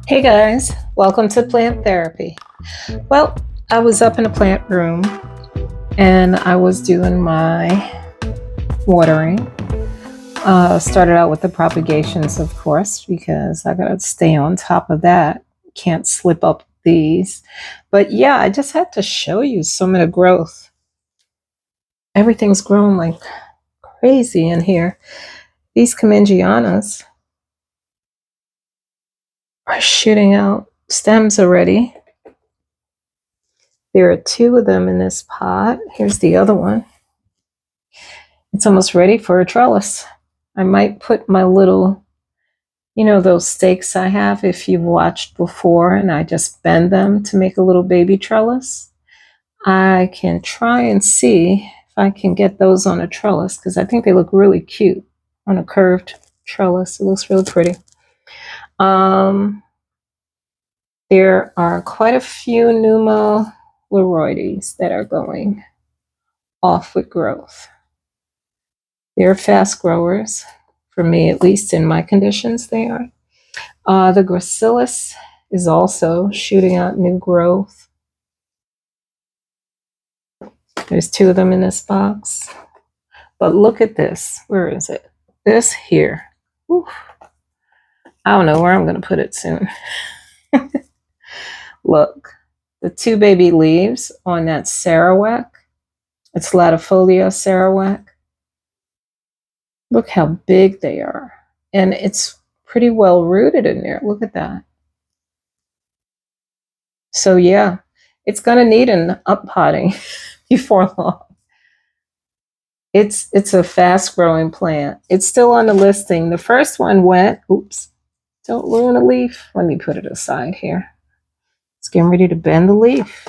Hey guys, welcome to Plant Therapy. Well, I was up in the plant room and I was doing my watering. Started out with the propagations, of course, because I gotta stay on top of that. Can't slip up these. But yeah, I just had to show you some of the growth. Everything's grown like crazy in here. These Comengianas are shooting out stems already. There are two of them in this pot. Here's the other one. It's almost ready for a trellis. I might put my little, those stakes I have if you've watched before, and I just bend them to make a little baby trellis. I can try and see if I can get those on a trellis because I think they look really cute on a curved trellis. It looks really pretty. There are quite a few Pneumoloroides that are going off with growth. They're fast growers. For me, at least in my conditions, they are. The gracilis is also shooting out new growth. There's two of them in this box. But look at this. Where is it? This here. Oof. I don't know where I'm going to put it soon. Look, the two baby leaves on that Sarawak. It's Latifolia Sarawak. Look how big they are. And it's pretty well rooted in there. Look at that. So yeah, it's going to need an uppotting before long. It's a fast growing plant. It's still on the listing. The first one went, oops, don't ruin a leaf. Let me put it aside here. It's getting ready to bend the leaf.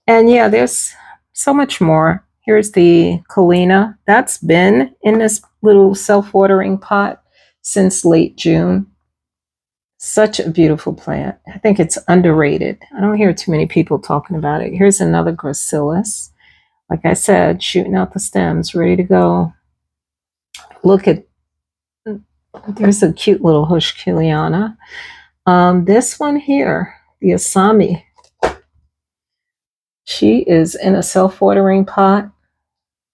And yeah, there's so much more. Here's the Kalina. That's been in this little self-watering pot since late June. Such a beautiful plant. I think it's underrated. I don't hear too many people talking about it. Here's another gracilis. Like I said, shooting out the stems, ready to go. Look at, there's a cute little Hushkiliana. This one here, the Asami. She is in a self-watering pot,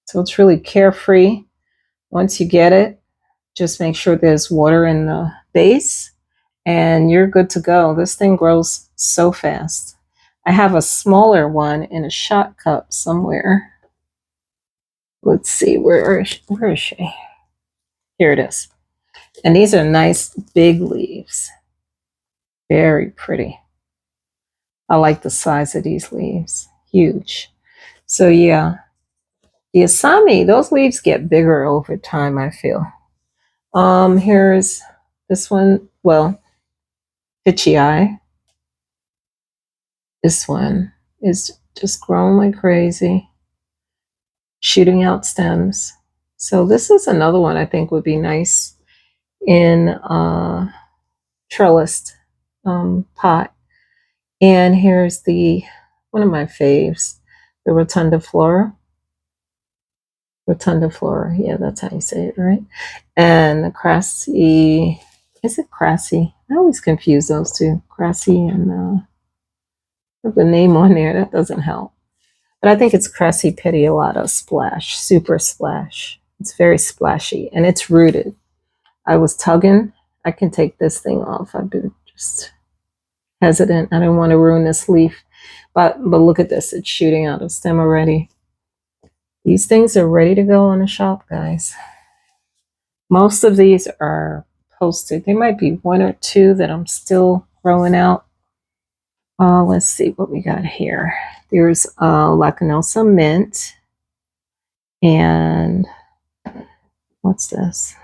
so it's really carefree. Once you get it, just make sure there's water in the base and you're good to go. This thing grows so fast. I have a smaller one in a shot cup somewhere. Let's see, where is she? Here it is. And these are nice big leaves. Very pretty. I like the size of these leaves. Huge. So yeah, the Asami, those leaves get bigger over time, I feel. Here's this one. Well, Pitchii. This one is just growing like crazy, shooting out stems. So this is another one I think would be nice in a trellised pot. And here's one of my faves, the Rotundiflora. Rotundiflora, yeah, that's how you say it, right? And the Crassy, is it Crassy? I always confuse those two, Crassy and the name on there, that doesn't help. But I think it's Crassy Petiolata Splash, Super Splash. It's very splashy and it's rooted. I was tugging. I can take this thing off. I've been just hesitant. I don't want to ruin this leaf. But look at this. It's shooting out of stem already. These things are ready to go on the shop, guys. Most of these are posted. There might be one or two that I'm still growing out. Let's see what we got here. There's Lacanosa Mint. And what's this?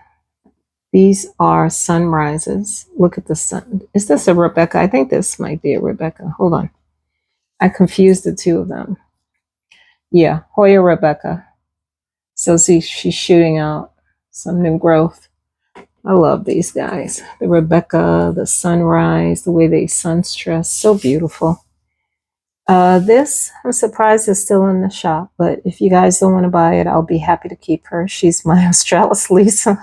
These are sunrises. Look at the sun. Is this a Rebecca? I think this might be a Rebecca. Hold on. I confused the two of them. Yeah, Hoya Rebecca. So see, she's shooting out some new growth. I love these guys. The Rebecca, the sunrise, the way they sun stress. So beautiful. This, I'm surprised, is still in the shop. But if you guys don't want to buy it, I'll be happy to keep her. She's my Australis Lisa.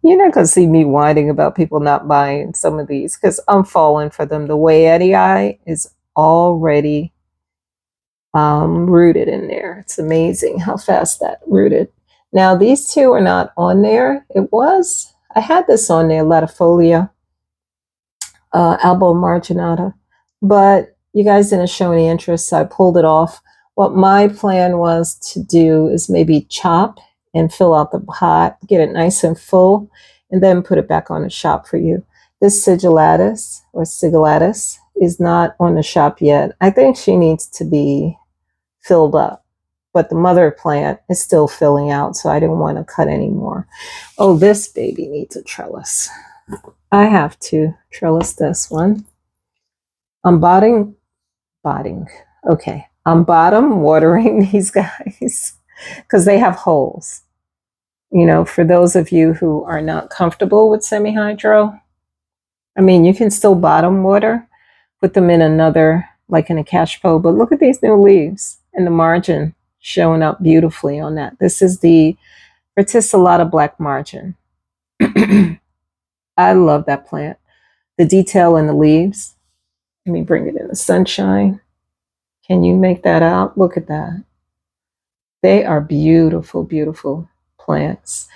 You're not going to see me whining about people not buying some of these because I'm falling for them. The way Eddie Eye is already rooted in there. It's amazing how fast that rooted. Now, these two are not on there. I had this on there, Latifolia, Albo Marginata, but you guys didn't show any interest, so I pulled it off. What my plan was to do is maybe chop and fill out the pot, get it nice and full, and then put it back on the shop for you. This sigillatus is not on the shop yet. I think she needs to be filled up, but the mother plant is still filling out, so I didn't want to cut anymore. Oh, this baby needs a trellis. I have to trellis this one. I'm bottom watering these guys because they have holes. You know, for those of you who are not comfortable with semi-hydro, I mean, you can still bottom water, put them in another, like in a cash bowl, but look at these new leaves and the margin showing up beautifully on that. This is the Verticillata black margin. I love that plant. The detail in the leaves. Let me bring it in the sunshine. Can you make that out? Look at that. They are beautiful, beautiful plants.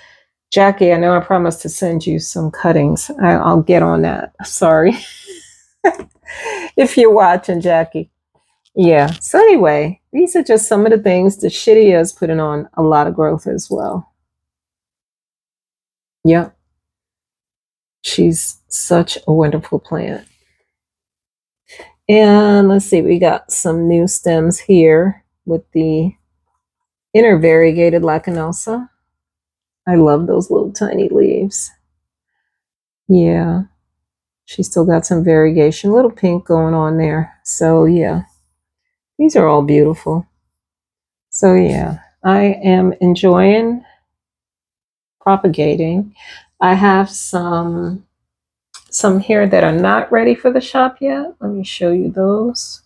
Jackie, I know I promised to send you some cuttings. I'll get on that. Sorry. If you're watching, Jackie. Yeah. So anyway, these are just some of the things that Shitty is putting on a lot of growth as well. Yep. She's such a wonderful plant. And let's see, we got some new stems here with the inner variegated Lacanosa. I love those little tiny leaves. Yeah. She still got some variegation, little pink going on there. So yeah, these are all beautiful. So yeah, I am enjoying propagating. I have some here that are not ready for the shop yet. Let me show you those.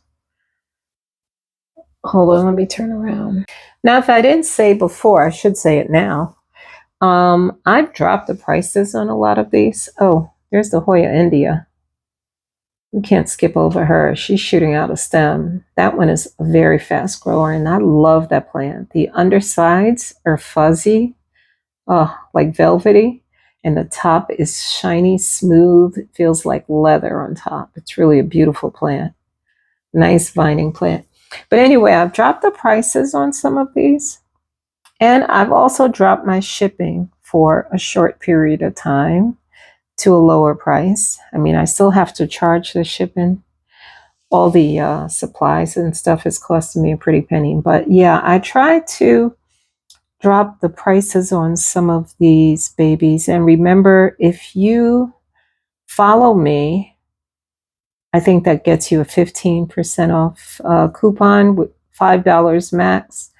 Hold on, let me turn around. Now, if I didn't say before, I should say it now. I've dropped the prices on a lot of these. Oh, there's the Hoya India. You can't skip over her. She's shooting out a stem. That one is a very fast grower, and I love that plant. The undersides are fuzzy, like velvety, and the top is shiny, smooth. It feels like leather on top. It's really a beautiful plant. Nice vining plant. But anyway, I've dropped the prices on some of these, and I've also dropped my shipping for a short period of time to a lower price. I mean, I still have to charge the shipping. All the supplies and stuff is costing me a pretty penny. But yeah, I try to drop the prices on some of these babies. And remember, if you follow me, I think that gets you a 15% off coupon with $5 max.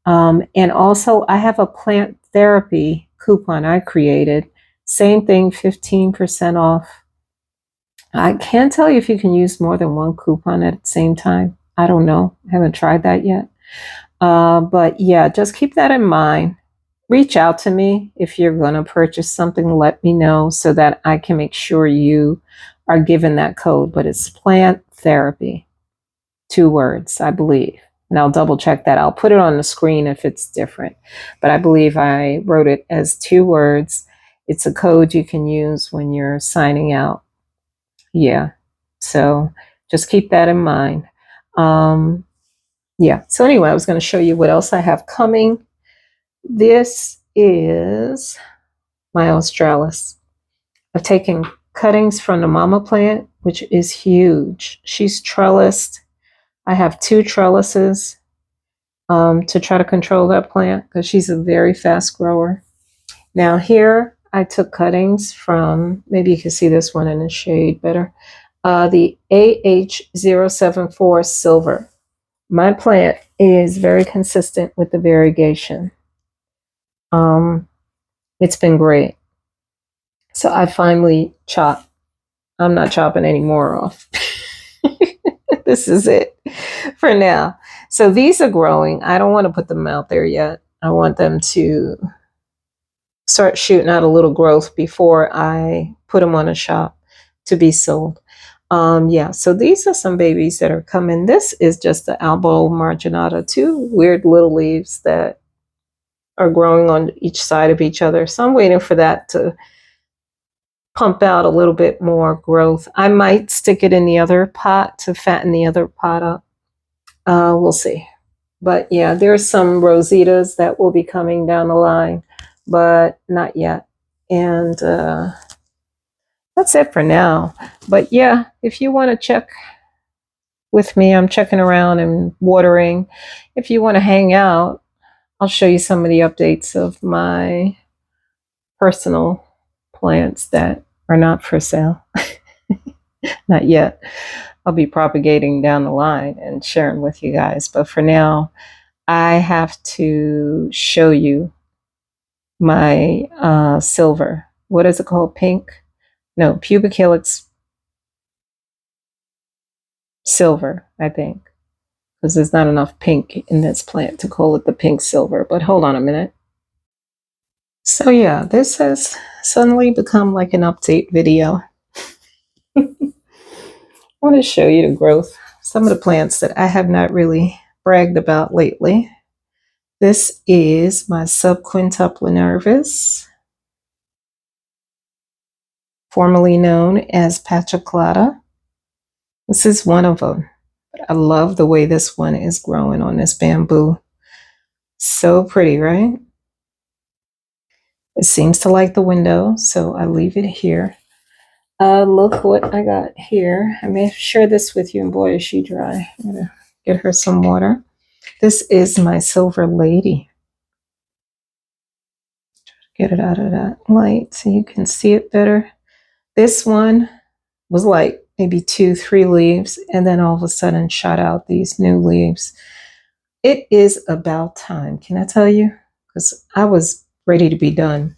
And also, I have a plant therapy coupon I created. Same thing, 15% off. I can't tell you if you can use more than one coupon at the same time. I don't know. I haven't tried that yet. But yeah, just keep that in mind. Reach out to me if you're going to purchase something. Let me know so that I can make sure you are given that code. But it's plant therapy. 2 words, I believe. And I'll double check that. I'll put it on the screen if it's different. But I believe I wrote it as 2 words. It's a code you can use when you're signing out. Yeah. So just keep that in mind. Yeah. So anyway, I was going to show you what else I have coming. This is my Australis. I've taken cuttings from the mama plant, which is huge. She's trellised. I have 2 trellises to try to control that plant because she's a very fast grower. Now here I took cuttings from, maybe you can see this one in the shade better, the AH074 Silver. My plant is very consistent with the variegation. It's been great. So I finally chopped. I'm not chopping any more off. This is it for now. So these are growing. I don't want to put them out there yet. I want them to start shooting out a little growth before I put them on a shop to be sold. Yeah, so these are some babies that are coming. This is just the Albo marginata, two weird little leaves that are growing on each side of each other. So I'm waiting for that to pump out a little bit more growth. I might stick it in the other pot to fatten the other pot up. We'll see. But yeah, there's some rositas that will be coming down the line, but not yet. And that's it for now. But yeah, if you want to check with me, I'm checking around and watering. If you want to hang out, I'll show you some of the updates of my personal plants that are not for sale. Not yet. I'll be propagating down the line and sharing with you guys. But for now, I have to show you my silver. What is it called? Pink? No, pubic helix silver, I think. Because there's not enough pink in this plant to call it the pink silver. But hold on a minute. So yeah, this has suddenly become like an update video. I want to show you the growth. Some of the plants that I have not really bragged about lately. This is my subquintupla nervus, formerly known as pachaclata. This is one of them. I love the way this one is growing on this bamboo. So pretty, right? It seems to like the window, so I leave it here. Look what I got here. I may share this with you, and boy, is she dry. I'm gonna get her some water. This is my silver lady. Get it out of that light so you can see it better. This one was like maybe 2-3 leaves, and then all of a sudden shot out these new leaves. It is about time, can I tell you? Because I was ready to be done.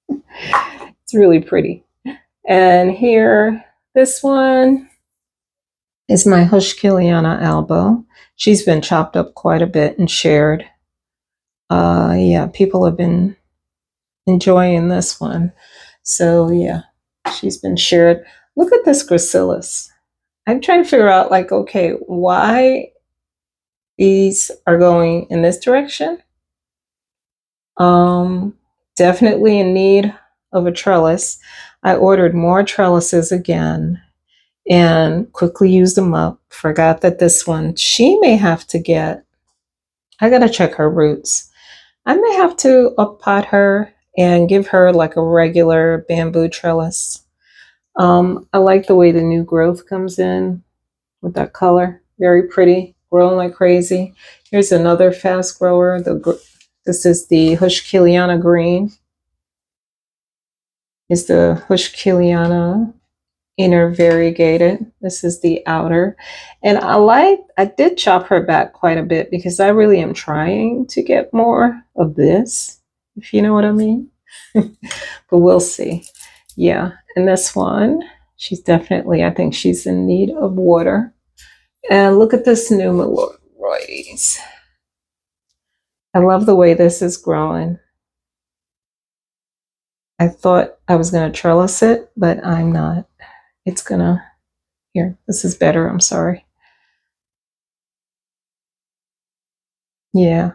It's really pretty. And here, this one is my Hushkiliana albo. She's been chopped up quite a bit and shared. Yeah, people have been enjoying this one. So yeah, she's been shared. Look at this gracilis. I'm trying to figure out, like, okay, why these are going in this direction. Definitely in need of a trellis. I ordered more trellises again and quickly used them up. Forgot that this one, she may have to get, I gotta check her roots. I may have to up pot her and give her like a regular bamboo trellis. I like the way the new growth comes in with that color. Very pretty, growing like crazy. Here's another fast grower. This is the Hushkiliana green. Is the Hushkiliana inner variegated. This is the outer. And I did chop her back quite a bit because I really am trying to get more of this, if you know what I mean. But we'll see. Yeah, and this one, she's definitely, I think she's in need of water. And look at this new Maloroides. I love the way this is growing. I thought I was going to trellis it, but I'm not. It's going to, here, this is better. I'm sorry. Yeah,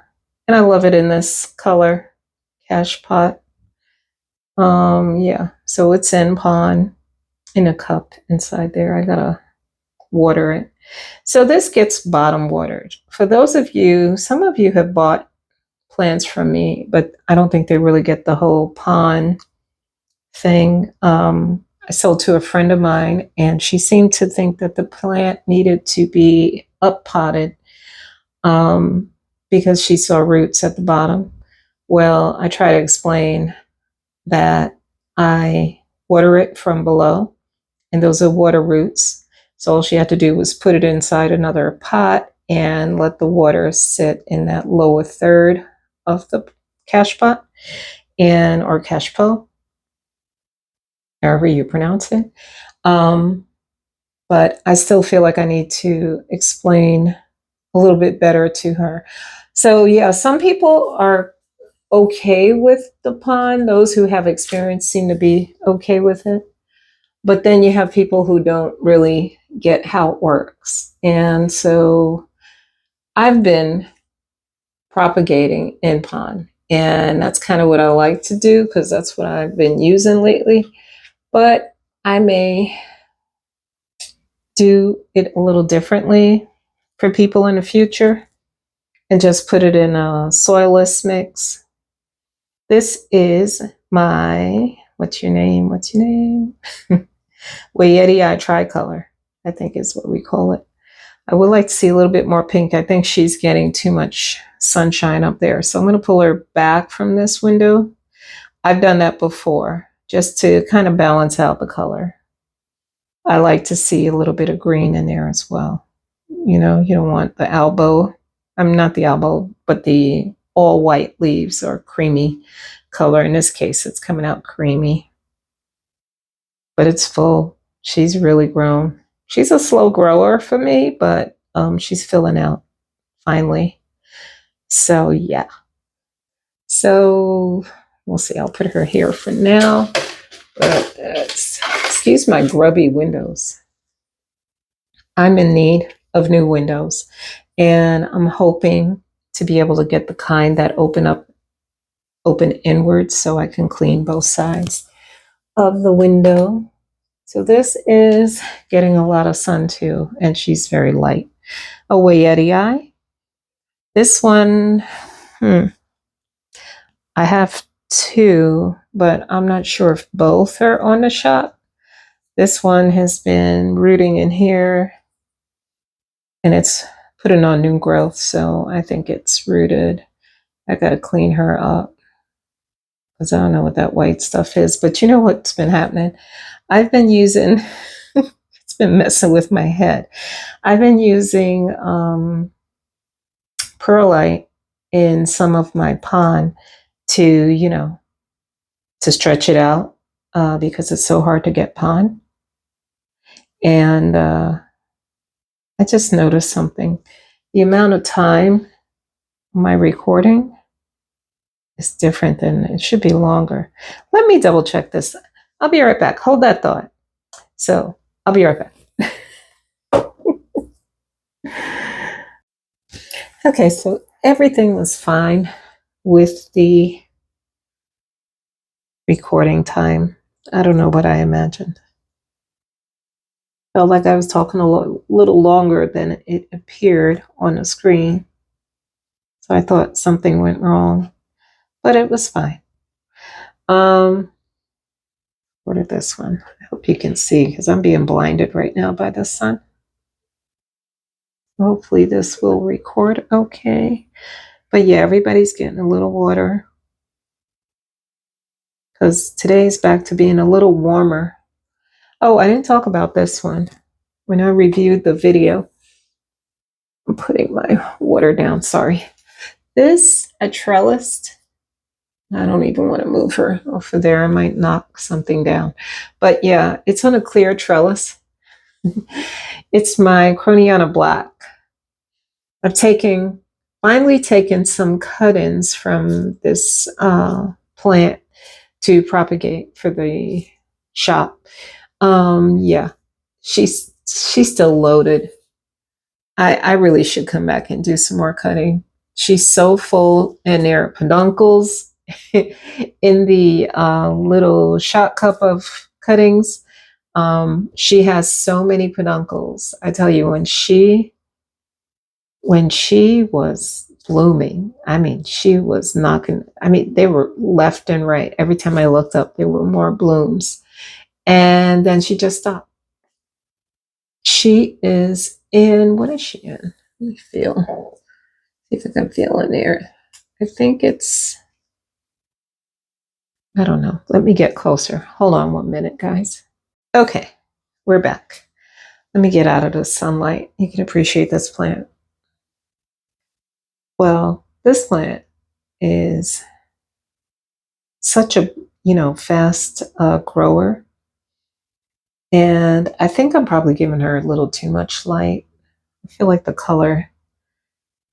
and I love it in this color, cash pot. Yeah, so it's in pond in a cup inside there. I gotta water it. So this gets bottom watered. For those of you, some of you have bought plants from me, but I don't think they really get the whole pond thing. I sold to a friend of mine, and she seemed to think that the plant needed to be up potted because she saw roots at the bottom. Well, I try to explain that I water it from below, and those are water roots. So all she had to do was put it inside another pot and let the water sit in that lower third of the cash pot or cash pot, however you pronounce it. But I still feel like I need to explain a little bit better to her. So yeah, some people are okay with the pond. Those who have experience seem to be okay with it. But then you have people who don't really get how it works. And so I've been propagating in pond. And that's kind of what I like to do because that's what I've been using lately. But I may do it a little differently for people in the future and just put it in a soilless mix. This is my, what's your name? What's your name? Wayeti tricolor, I think is what we call it. I would like to see a little bit more pink. I think she's getting too much sunshine up there. So I'm going to pull her back from this window. I've done that before just to kind of balance out the color. I like to see a little bit of green in there as well. You know, you don't want the elbow. I'm not the elbow, but the all white leaves or creamy color. In this case, it's coming out creamy, but it's full. She's really grown. She's a slow grower for me, but she's filling out finally. So yeah. So we'll see. I'll put her here for now. But excuse my grubby windows. I'm in need of new windows, and I'm hoping to be able to get the kind that open inwards so I can clean both sides of the window. So this is getting a lot of sun too, and she's very light. A Wayeti. This one, I have two, but I'm not sure if both are on the shop. This one has been rooting in here, and it's putting on new growth, so I think it's rooted. I gotta clean her up because I don't know what that white stuff is, but you know what's been happening? I've been using, it's been messing with my head. I've been using perlite in some of my pond to, you know, to stretch it out because it's so hard to get pond. And I just noticed something. The amount of time my recording is different than it should be longer. Let me double check this. I'll be right back. Hold that thought. So I'll be right back. Okay, so everything was fine with the recording time. I don't know what I imagined. Felt like I was talking a little longer than it appeared on the screen. So I thought something went wrong, but it was fine. Order this one. I hope you can see because I'm being blinded right now by the sun. Hopefully this will record okay. But yeah, everybody's getting a little water because today's back to being a little warmer. Oh, I didn't talk about this one when I reviewed the video. I'm putting my water down, sorry. This, a trellis. I don't even want to move her off of there. I might knock something down. But yeah, it's on a clear trellis. It's my Croniana Black. I've finally taken some cut-ins from this plant to propagate for the shop. Yeah, she's still loaded. I really should come back and do some more cutting. She's so full, and there are peduncles in the little shot cup of cuttings. She has so many peduncles. I tell you, when she was blooming, I mean, she was knocking, I mean, they were left and right. Every time I looked up, there were more blooms. And then she just stopped. She is in, what is she in? Let me feel. See if I can feel in there. I think it's, I don't know. Let me get closer. Hold on 1 minute, guys. Okay, we're back. Let me get out of the sunlight. You can appreciate this plant. Well, this plant is such a, fast grower. And I think I'm probably giving her a little too much light. I feel like the color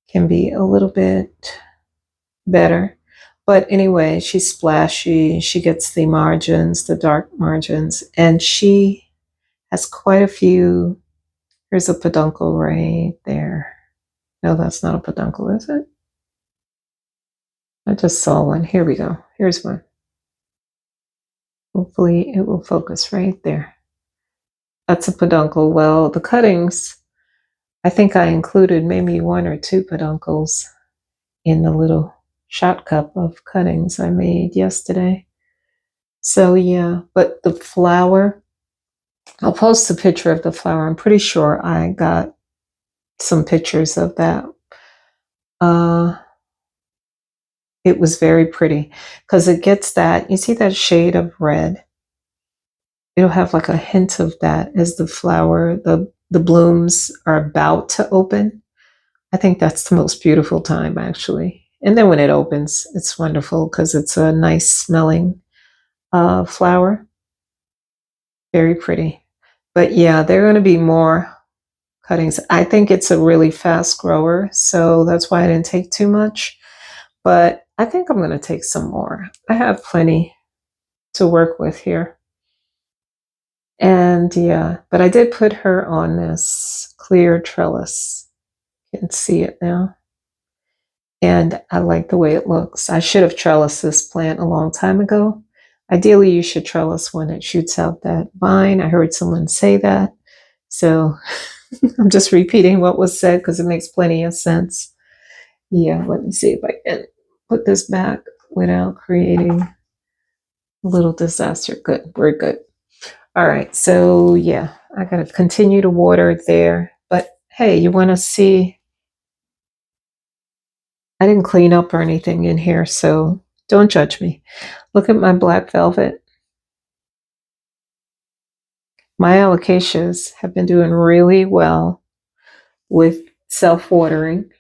can be a little bit better. But anyway, she's splashy. She gets the margins, the dark margins, and she has quite a few. Here's a peduncle right there. No, that's not a peduncle, is it? I just saw one. Here we go. Here's one. Hopefully it will focus right there. That's a peduncle. Well, the cuttings, I think I included maybe 1 or 2 peduncles in the little shot cup of cuttings I made yesterday. So yeah, but the flower, I'll post a picture of the flower. I'm pretty sure I got some pictures of that. It was very pretty because it gets that, you see that shade of red? It'll have like a hint of that as the flower, the blooms are about to open. I think that's the most beautiful time, actually. And then when it opens, it's wonderful because it's a nice smelling flower. Very pretty. But yeah, there are going to be more cuttings. I think it's a really fast grower, so that's why I didn't take too much. But I think I'm going to take some more. I have plenty to work with here. And yeah, but I did put her on this clear trellis. You can see it now. And I like the way it looks. I should have trellised this plant a long time ago. Ideally, you should trellis when it shoots out that vine. I heard someone say that. So I'm just repeating what was said because it makes plenty of sense. Yeah, let me see if I can put this back without creating a little disaster. Good, we're good. All right, so yeah, I gotta continue to water it there. But hey, you wanna see, I didn't clean up or anything in here, so don't judge me. Look at my black velvet. My alocasias have been doing really well with self-watering.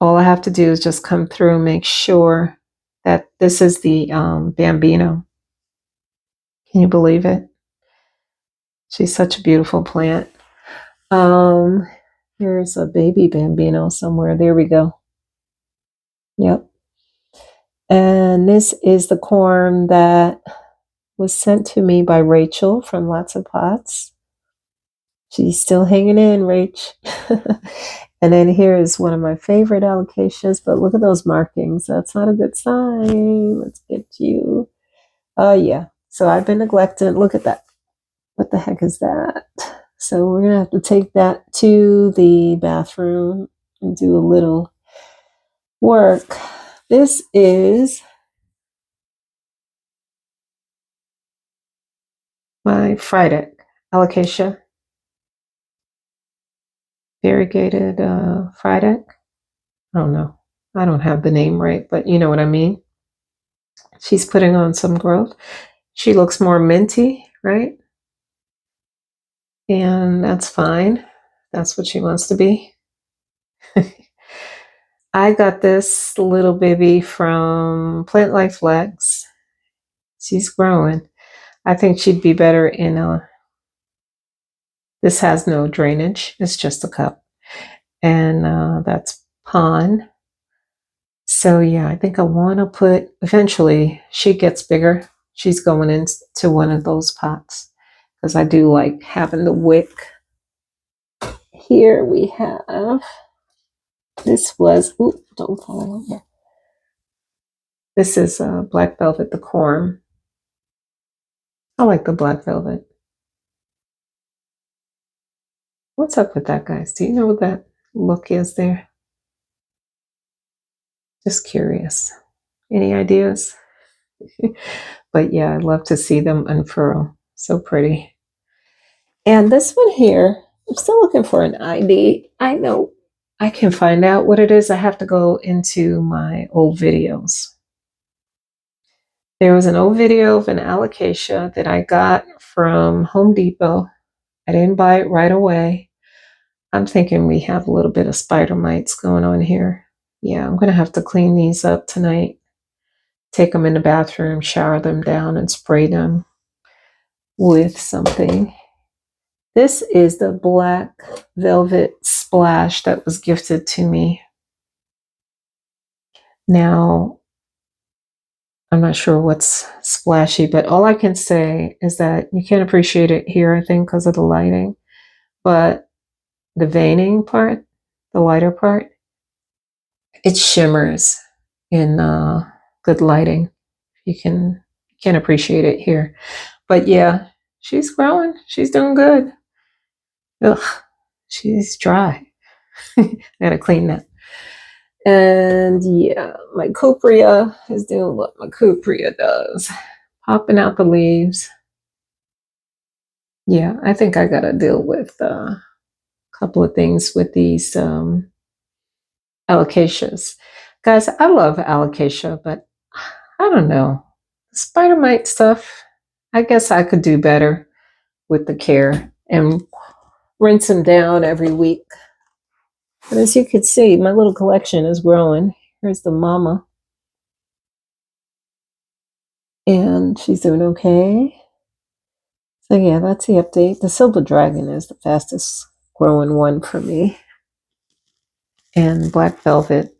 All I have to do is just come through and make sure that this is the Bambino. Can you believe it? She's such a beautiful plant. Here's a baby Bambino somewhere. There we go. Yep. And this is the corm that was sent to me by Rachel from Lots of Pots. She's still hanging in, Rach. And then here is one of my favorite alocasias, but look at those markings. That's not a good sign. Let's get you. Oh, yeah. So I've been neglected. Look at that. What the heck is that? So we're going to have to take that to the bathroom and do a little work. This is my Friday alocasia. Variegated Friday. I don't know. I don't have the name right, but you know what I mean. She's putting on some growth. She looks more minty, right? And that's fine. That's what she wants to be. I got this little baby from Plant Life Legs. She's growing. I think she'd be better in a, this has no drainage. It's just a cup. And that's pond. So yeah, I think I want to put, eventually she gets bigger. She's going into one of those pots because I do like having the wick. Here we have, this was, oop, don't fall over. This is Black Velvet, the corm. I like the Black Velvet. What's up with that, guys? Do you know what that look is there? Just curious. Any ideas? But yeah, I love to see them unfurl. So pretty. And this one here, I'm still looking for an ID. I know I can find out what it is. I have to go into my old videos. There was an old video of an alocasia that I got from Home Depot. I didn't buy it right away. I'm thinking we have a little bit of spider mites going on here. Yeah, I'm going to have to clean these up tonight. Take them in the bathroom, shower them down, and spray them with something. This is the Black Velvet Splash that was gifted to me Now, I'm not sure what's splashy, but all I can say is that you can't appreciate it here, I think, because of the lighting. But the veining part, the lighter part, it shimmers in good lighting. You can't appreciate it here. But yeah, she's growing. She's doing good. Ugh, she's dry. I gotta clean that. And yeah, my copria is doing what my copria does, popping out the leaves. Yeah, I think I gotta deal with a couple of things with these alocasias. Guys, I love alocasia, but I don't know. Spider mite stuff, I guess I could do better with the care and rinse them down every week. But as you can see, my little collection is growing. Here's the mama. And she's doing okay. So yeah, that's the update. The silver dragon is the fastest growing one for me. And black velvet,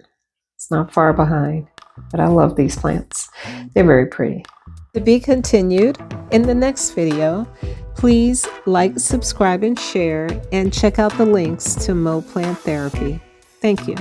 it's not far behind. But I love these plants. They're very pretty. To be continued in the next video. Please like, subscribe, and share, and check out the links to Mo Plant Therapy. Thank you.